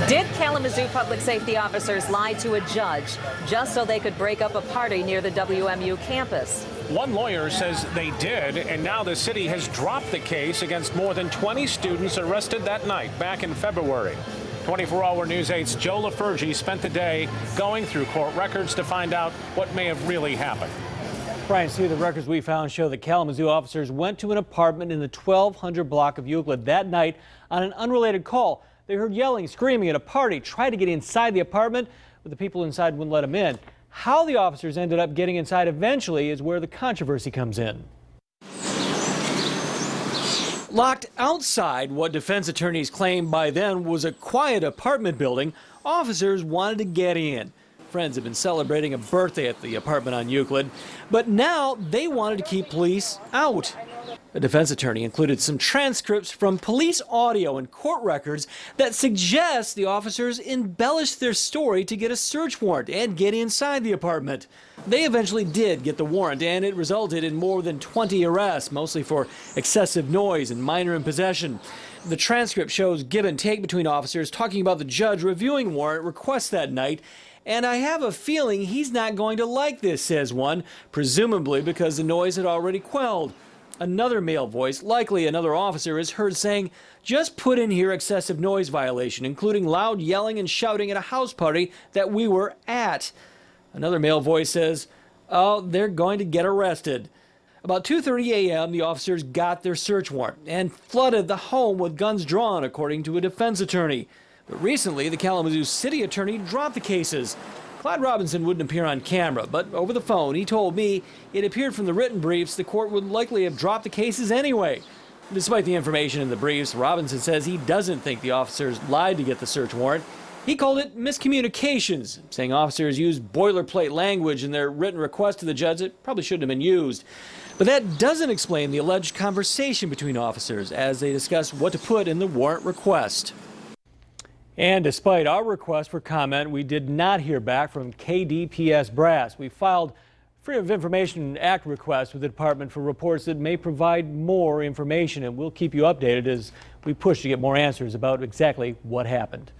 Did Kalamazoo public safety officers lie to a judge just so they could break up a party near the WMU campus? One lawyer says they did, and now the city has dropped the case against more than 20 students arrested that night back in February. 24-Hour News 8's Joe LaFergie spent the day going through court records to find out what may have really happened. Brian, see, the records we found show that Kalamazoo officers went to an apartment in the 1200 block of Euclid that night on an unrelated call. They heard yelling, screaming at a party, tried to get inside the apartment, but the people inside wouldn't let them in. How the officers ended up getting inside eventually is where the controversy comes in. Locked outside what defense attorneys claimed by then was a quiet apartment building, officers wanted to get in. Friends have been celebrating a birthday at the apartment on Euclid, but now they wanted to keep police out. A defense attorney included some transcripts from police audio and court records that suggest the officers embellished their story to get a search warrant and get inside the apartment. They eventually did get the warrant, and it resulted in more than 20 arrests, mostly for excessive noise and minor in possession. The transcript shows give and take between officers talking about the judge reviewing warrant requests that night. And I have a feeling he's not going to like this, says one, presumably because the noise had already quelled. Another male voice, likely another officer, is heard saying, just put in here excessive noise violation, including loud yelling and shouting at a house party that we were at. Another male voice says, oh, they're going to get arrested. About 2:30 a.m., the officers got their search warrant and flooded the home with guns drawn, according to a defense attorney. But recently, the Kalamazoo city attorney dropped the cases. Clyde Robinson wouldn't appear on camera, but over the phone, he told me it appeared from the written briefs the court would likely have dropped the cases anyway. Despite the information in the briefs, Robinson says he doesn't think the officers lied to get the search warrant. He called it miscommunications, saying officers used boilerplate language in their written request to the judge that probably shouldn't have been used. But that doesn't explain the alleged conversation between officers as they discuss what to put in the warrant request. And despite our request for comment, we did not hear back from KDPS Brass. We filed Freedom of Information Act request with the department for reports that may provide more information, and we'll keep you updated as we push to get more answers about exactly what happened.